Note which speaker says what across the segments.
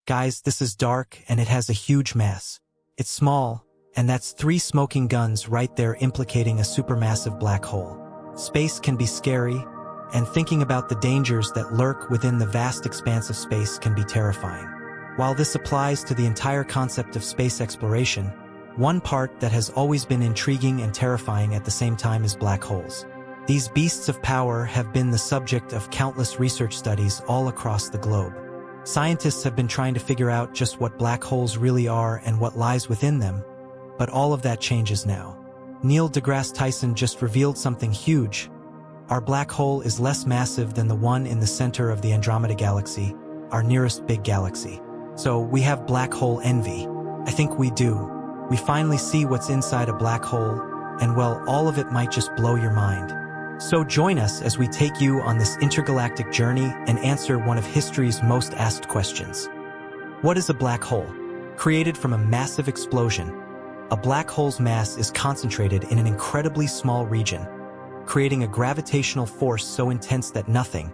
Speaker 1: Guys, this is dark and it has a huge mass. It's small, and that's 3 smoking guns right there implicating a supermassive black hole. Space can be scary, and thinking about the dangers that lurk within the vast expanse of space can be terrifying. While this applies to the entire concept of space exploration, one part that has always been intriguing and terrifying at the same time is black holes. These beasts of power have been the subject of countless research studies all across the globe. Scientists have been trying to figure out just what black holes really are and what lies within them, but all of that changes now. Neil deGrasse Tyson just revealed something huge. Our black hole is less massive than the one in the center of the Andromeda Galaxy, our nearest big galaxy. So we have black hole envy. I think we do. We finally see what's inside a black hole, and well, all of it might just blow your mind. So join us as we take you on this intergalactic journey and answer one of history's most asked questions. What is a black hole? Created from a massive explosion, a black hole's mass is concentrated in an incredibly small region, creating a gravitational force so intense that nothing,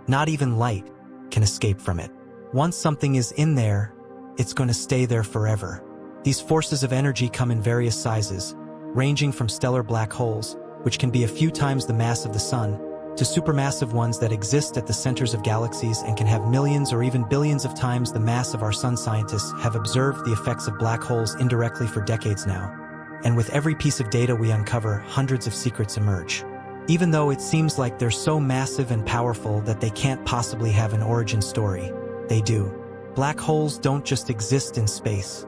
Speaker 1: not even light, can escape from it. Once something is in there, it's going to stay there forever. These forces of energy come in various sizes, ranging from stellar black holes, which can be a few times the mass of the Sun, to supermassive ones that exist at the centers of galaxies and can have millions or even billions of times the mass of our Sun. Scientists have observed the effects of black holes indirectly for decades now, and with every piece of data we uncover, hundreds of secrets emerge. Even though it seems like they're so massive and powerful that they can't possibly have an origin story, they do. Black holes don't just exist in space.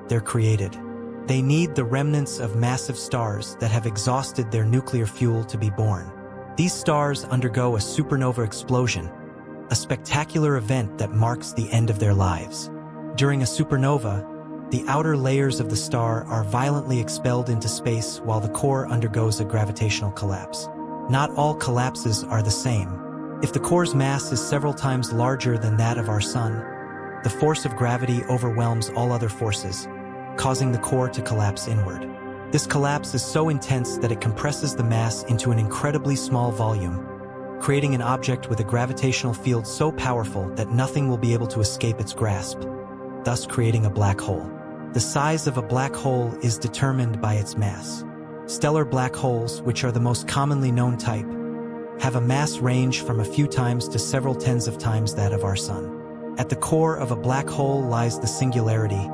Speaker 1: They're created. They need the remnants of massive stars that have exhausted their nuclear fuel to be born. These stars undergo a supernova explosion, a spectacular event that marks the end of their lives. During a supernova, the outer layers of the star are violently expelled into space while the core undergoes a gravitational collapse. Not all collapses are the same. If the core's mass is several times larger than that of our Sun, the force of gravity overwhelms all other forces, causing the core to collapse inward. This collapse is so intense that it compresses the mass into an incredibly small volume, creating an object with a gravitational field so powerful that nothing will be able to escape its grasp, thus creating a black hole. The size of a black hole is determined by its mass. Stellar black holes, which are the most commonly known type, have a mass range from a few times to several tens of times that of our Sun. At the core of a black hole lies the singularity,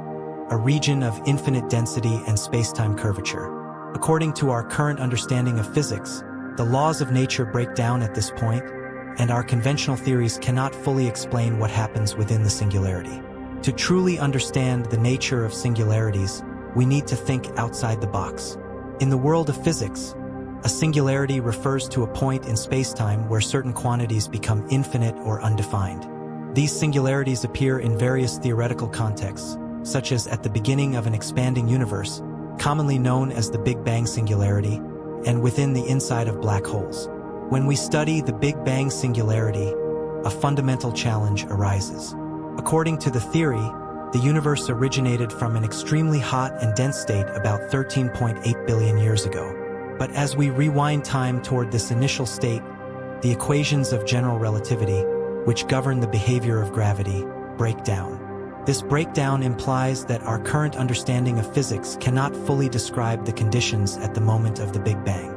Speaker 1: a region of infinite density and space-time curvature. According to our current understanding of physics, the laws of nature break down at this point, and our conventional theories cannot fully explain what happens within the singularity. To truly understand the nature of singularities, we need to think outside the box. In the world of physics, a singularity refers to a point in space-time where certain quantities become infinite or undefined. These singularities appear in various theoretical contexts, such as at the beginning of an expanding universe, commonly known as the Big Bang singularity, and within the inside of black holes. When we study the Big Bang singularity, a fundamental challenge arises. According to the theory, the universe originated from an extremely hot and dense state about 13.8 billion years ago. But as we rewind time toward this initial state, the equations of general relativity, which govern the behavior of gravity, break down. This breakdown implies that our current understanding of physics cannot fully describe the conditions at the moment of the Big Bang.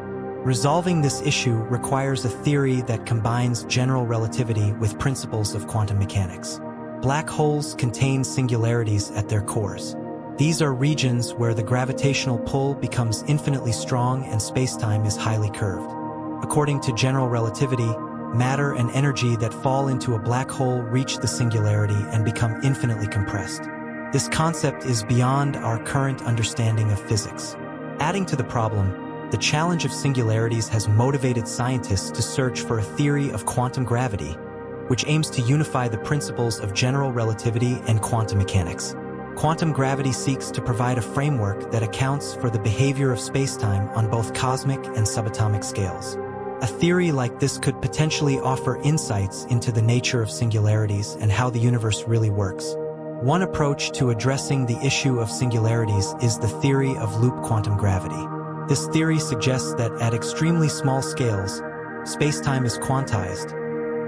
Speaker 1: Resolving this issue requires a theory that combines general relativity with principles of quantum mechanics. Black holes contain singularities at their cores. These are regions where the gravitational pull becomes infinitely strong and spacetime is highly curved. According to general relativity, matter and energy that fall into a black hole reach the singularity and become infinitely compressed. This concept is beyond our current understanding of physics. Adding to the problem, the challenge of singularities has motivated scientists to search for a theory of quantum gravity, which aims to unify the principles of general relativity and quantum mechanics. Quantum gravity seeks to provide a framework that accounts for the behavior of spacetime on both cosmic and subatomic scales. A theory like this could potentially offer insights into the nature of singularities and how the universe really works. One approach to addressing the issue of singularities is the theory of loop quantum gravity. This theory suggests that at extremely small scales, spacetime is quantized,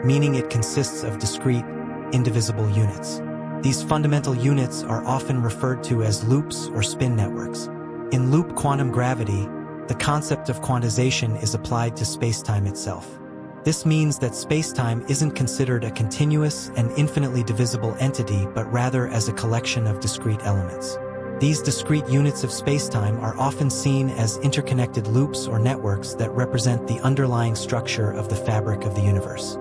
Speaker 1: meaning it consists of discrete, indivisible units. These fundamental units are often referred to as loops or spin networks. In loop quantum gravity, the concept of quantization is applied to spacetime itself. This means that spacetime isn't considered a continuous and infinitely divisible entity, but rather as a collection of discrete elements. These discrete units of spacetime are often seen as interconnected loops or networks that represent the underlying structure of the fabric of the universe.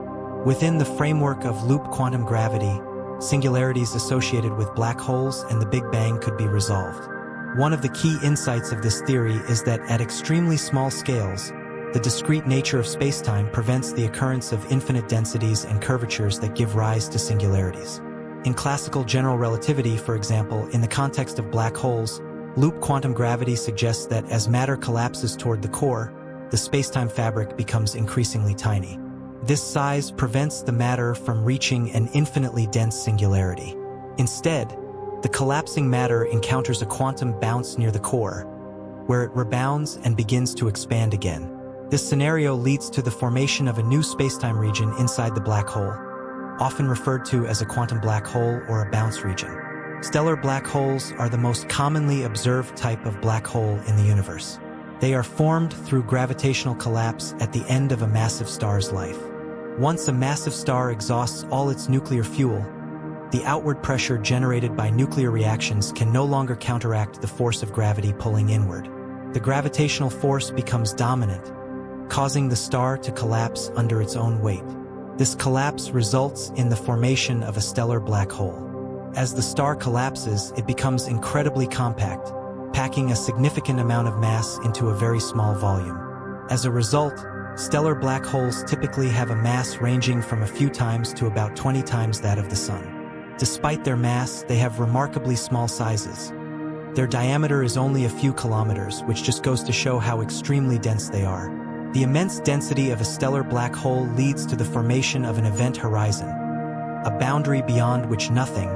Speaker 1: Within the framework of loop quantum gravity, singularities associated with black holes and the Big Bang could be resolved. One of the key insights of this theory is that at extremely small scales, the discrete nature of spacetime prevents the occurrence of infinite densities and curvatures that give rise to singularities. In classical general relativity, for example, in the context of black holes, loop quantum gravity suggests that as matter collapses toward the core, the spacetime fabric becomes increasingly tiny. This size prevents the matter from reaching an infinitely dense singularity. Instead, the collapsing matter encounters a quantum bounce near the core, where it rebounds and begins to expand again. This scenario leads to the formation of a new spacetime region inside the black hole, often referred to as a quantum black hole or a bounce region. Stellar black holes are the most commonly observed type of black hole in the universe. They are formed through gravitational collapse at the end of a massive star's life. Once a massive star exhausts all its nuclear fuel, the outward pressure generated by nuclear reactions can no longer counteract the force of gravity pulling inward. The gravitational force becomes dominant, causing the star to collapse under its own weight. This collapse results in the formation of a stellar black hole. As the star collapses, it becomes incredibly compact, packing a significant amount of mass into a very small volume. As a result, stellar black holes typically have a mass ranging from a few times to about 20 times that of the Sun. Despite their mass, they have remarkably small sizes. Their diameter is only a few kilometers, which just goes to show how extremely dense they are. The immense density of a stellar black hole leads to the formation of an event horizon, a boundary beyond which nothing,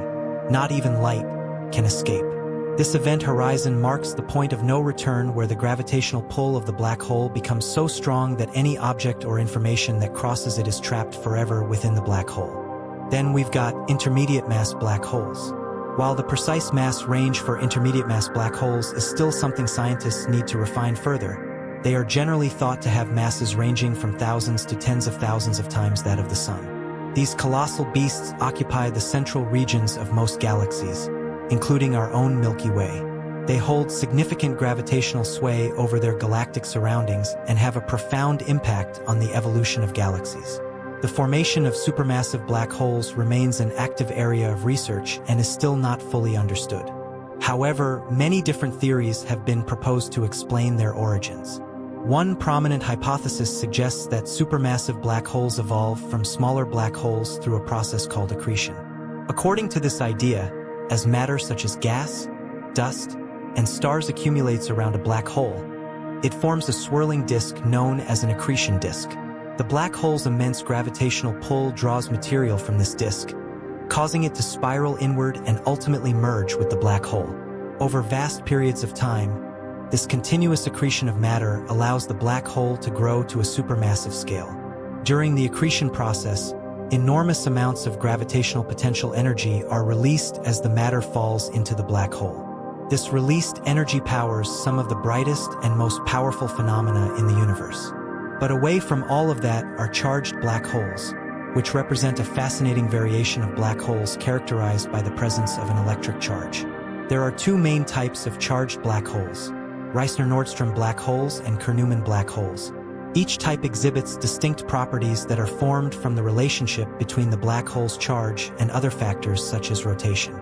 Speaker 1: not even light, can escape. This event horizon marks the point of no return, where the gravitational pull of the black hole becomes so strong that any object or information that crosses it is trapped forever within the black hole. Then we've got intermediate mass black holes. While the precise mass range for intermediate mass black holes is still something scientists need to refine further, they are generally thought to have masses ranging from thousands to tens of thousands of times that of the Sun. These colossal beasts occupy the central regions of most galaxies, including our own Milky Way. They hold significant gravitational sway over their galactic surroundings and have a profound impact on the evolution of galaxies. The formation of supermassive black holes remains an active area of research and is still not fully understood. However, many different theories have been proposed to explain their origins. One prominent hypothesis suggests that supermassive black holes evolve from smaller black holes through a process called accretion. According to this idea, as matter such as gas, dust, and stars accumulates around a black hole, it forms a swirling disk known as an accretion disk. The black hole's immense gravitational pull draws material from this disk, causing it to spiral inward and ultimately merge with the black hole. Over vast periods of time, this continuous accretion of matter allows the black hole to grow to a supermassive scale. During the accretion process, enormous amounts of gravitational potential energy are released as the matter falls into the black hole. This released energy powers some of the brightest and most powerful phenomena in the universe. But away from all of that are charged black holes, which represent a fascinating variation of black holes characterized by the presence of an electric charge. There are two main types of charged black holes: Reissner-Nordström black holes and Kerr-Newman black holes. Each type exhibits distinct properties that are formed from the relationship between the black hole's charge and other factors such as rotation.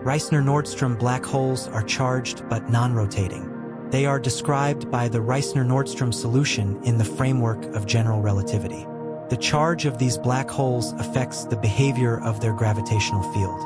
Speaker 1: Reissner-Nordström black holes are charged but non-rotating. They are described by the Reissner-Nordström solution in the framework of general relativity. The charge of these black holes affects the behavior of their gravitational field.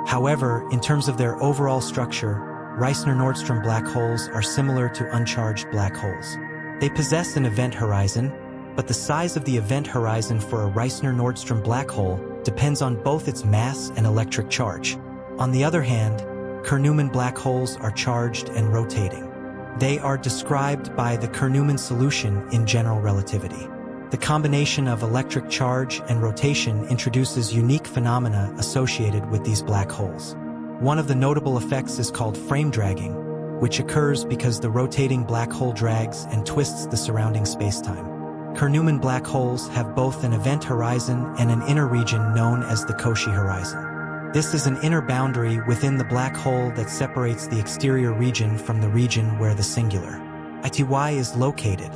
Speaker 1: However, in terms of their overall structure, Reissner-Nordström black holes are similar to uncharged black holes. They possess an event horizon, but the size of the event horizon for a Reissner-Nordström black hole depends on both its mass and electric charge. On the other hand, Kerr-Newman black holes are charged and rotating. They are described by the Kerr-Newman solution in general relativity. The combination of electric charge and rotation introduces unique phenomena associated with these black holes. One of the notable effects is called frame dragging, which occurs because the rotating black hole drags and twists the surrounding spacetime. Kerr-Newman black holes have both an event horizon and an inner region known as the Cauchy horizon. This is an inner boundary within the black hole that separates the exterior region from the region where the singular ITY is located.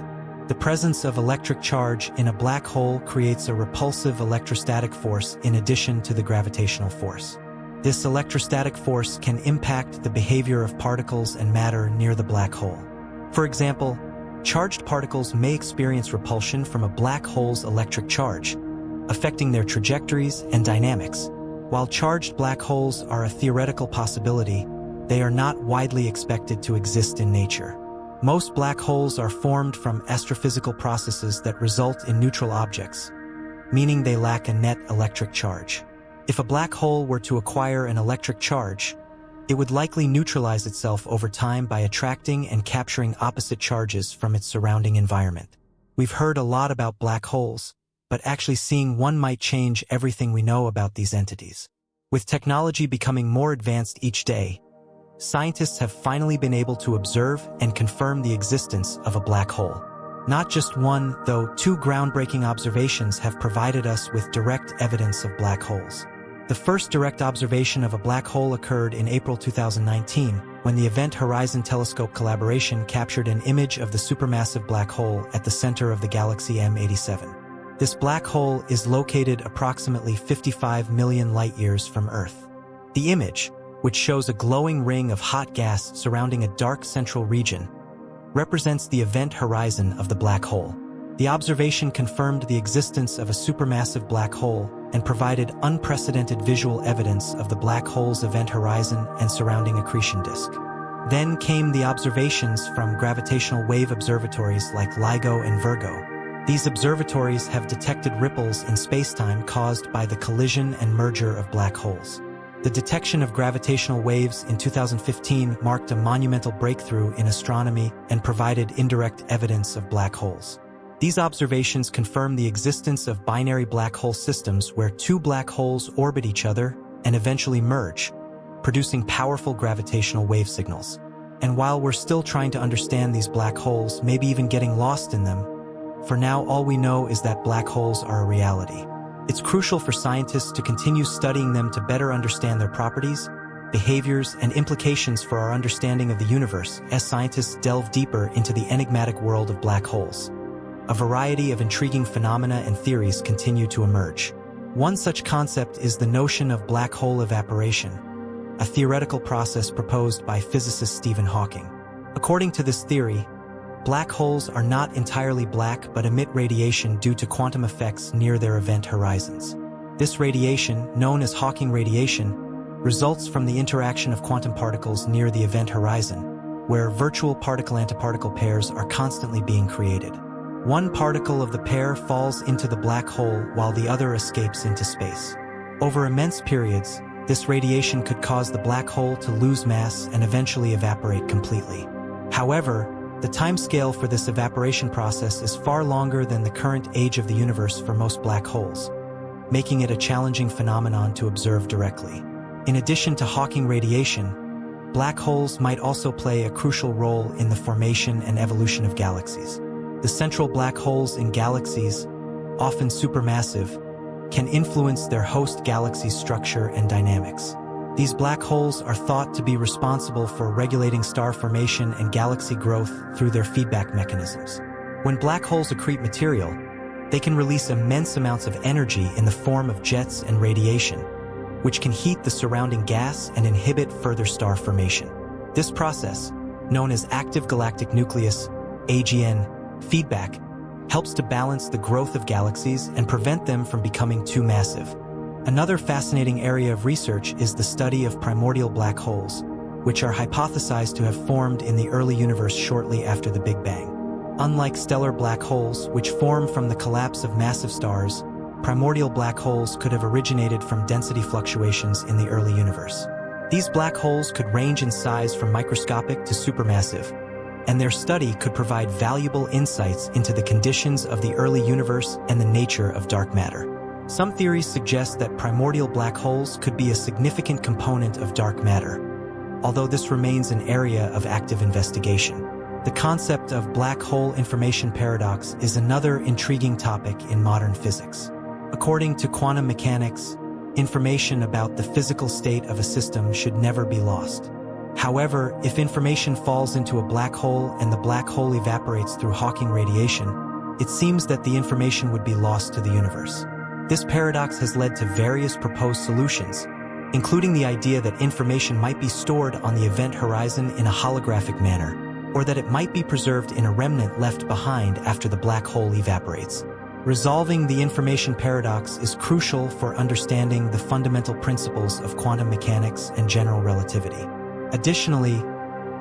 Speaker 1: The presence of electric charge in a black hole creates a repulsive electrostatic force in addition to the gravitational force. This electrostatic force can impact the behavior of particles and matter near the black hole. For example, charged particles may experience repulsion from a black hole's electric charge, affecting their trajectories and dynamics. While charged black holes are a theoretical possibility, they are not widely expected to exist in nature. Most black holes are formed from astrophysical processes that result in neutral objects, meaning they lack a net electric charge. If a black hole were to acquire an electric charge, it would likely neutralize itself over time by attracting and capturing opposite charges from its surrounding environment. We've heard a lot about black holes, but actually seeing one might change everything we know about these entities. With technology becoming more advanced each day, scientists have finally been able to observe and confirm the existence of a black hole. Not just one, though two groundbreaking observations have provided us with direct evidence of black holes. The first direct observation of a black hole occurred in April 2019, when the Event Horizon Telescope collaboration captured an image of the supermassive black hole at the center of the galaxy M87. This black hole is located approximately 55 million light-years from Earth. The image, which shows a glowing ring of hot gas surrounding a dark central region, represents the event horizon of the black hole. The observation confirmed the existence of a supermassive black hole and provided unprecedented visual evidence of the black hole's event horizon and surrounding accretion disk. Then came the observations from gravitational wave observatories like LIGO and Virgo. These observatories have detected ripples in spacetime caused by the collision and merger of black holes. The detection of gravitational waves in 2015 marked a monumental breakthrough in astronomy and provided indirect evidence of black holes. These observations confirm the existence of binary black hole systems where two black holes orbit each other and eventually merge, producing powerful gravitational wave signals. And while we're still trying to understand these black holes, maybe even getting lost in them, for now all we know is that black holes are a reality. It's crucial for scientists to continue studying them to better understand their properties, behaviors, and implications for our understanding of the universe as scientists delve deeper into the enigmatic world of black holes. A variety of intriguing phenomena and theories continue to emerge. One such concept is the notion of black hole evaporation, a theoretical process proposed by physicist Stephen Hawking. According to this theory, black holes are not entirely black but emit radiation due to quantum effects near their event horizons. This radiation, known as Hawking radiation, results from the interaction of quantum particles near the event horizon, where virtual particle-antiparticle pairs are constantly being created. One particle of the pair falls into the black hole while the other escapes into space. Over immense periods, this radiation could cause the black hole to lose mass and eventually evaporate completely. However, the timescale for this evaporation process is far longer than the current age of the universe for most black holes, making it a challenging phenomenon to observe directly. In addition to Hawking radiation, black holes might also play a crucial role in the formation and evolution of galaxies. The central black holes in galaxies, often supermassive, can influence their host galaxy's structure and dynamics. These black holes are thought to be responsible for regulating star formation and galaxy growth through their feedback mechanisms. When black holes accrete material, they can release immense amounts of energy in the form of jets and radiation, which can heat the surrounding gas and inhibit further star formation. This process, known as active galactic nucleus (AGN) feedback, helps to balance the growth of galaxies and prevent them from becoming too massive. Another fascinating area of research is the study of primordial black holes, which are hypothesized to have formed in the early universe shortly after the Big Bang. Unlike stellar black holes, which form from the collapse of massive stars, primordial black holes could have originated from density fluctuations in the early universe. These black holes could range in size from microscopic to supermassive, and their study could provide valuable insights into the conditions of the early universe and the nature of dark matter. Some theories suggest that primordial black holes could be a significant component of dark matter, although this remains an area of active investigation. The concept of black hole information paradox is another intriguing topic in modern physics. According to quantum mechanics, information about the physical state of a system should never be lost. However, if information falls into a black hole and the black hole evaporates through Hawking radiation, it seems that the information would be lost to the universe. This paradox has led to various proposed solutions, including the idea that information might be stored on the event horizon in a holographic manner, or that it might be preserved in a remnant left behind after the black hole evaporates. Resolving the information paradox is crucial for understanding the fundamental principles of quantum mechanics and general relativity. Additionally,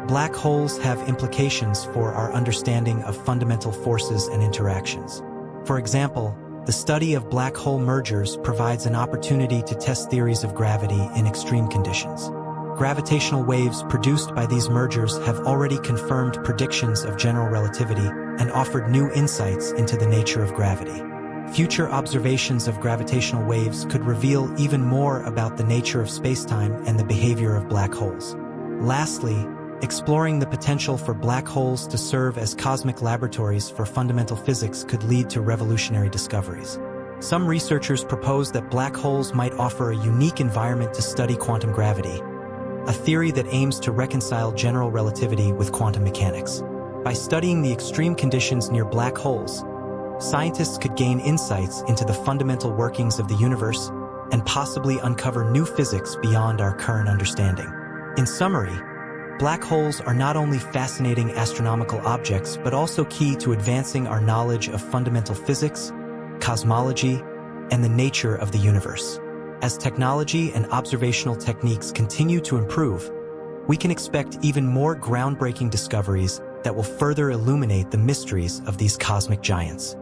Speaker 1: black holes have implications for our understanding of fundamental forces and interactions. For example, the study of black hole mergers provides an opportunity to test theories of gravity in extreme conditions. Gravitational waves produced by these mergers have already confirmed predictions of general relativity and offered new insights into the nature of gravity. Future observations of gravitational waves could reveal even more about the nature of spacetime and the behavior of black holes. Lastly, exploring the potential for black holes to serve as cosmic laboratories for fundamental physics could lead to revolutionary discoveries. Some researchers propose that black holes might offer a unique environment to study quantum gravity, a theory that aims to reconcile general relativity with quantum mechanics. By studying the extreme conditions near black holes, scientists could gain insights into the fundamental workings of the universe and possibly uncover new physics beyond our current understanding. In summary, black holes are not only fascinating astronomical objects but also key to advancing our knowledge of fundamental physics, cosmology, and the nature of the universe. As technology and observational techniques continue to improve, we can expect even more groundbreaking discoveries that will further illuminate the mysteries of these cosmic giants.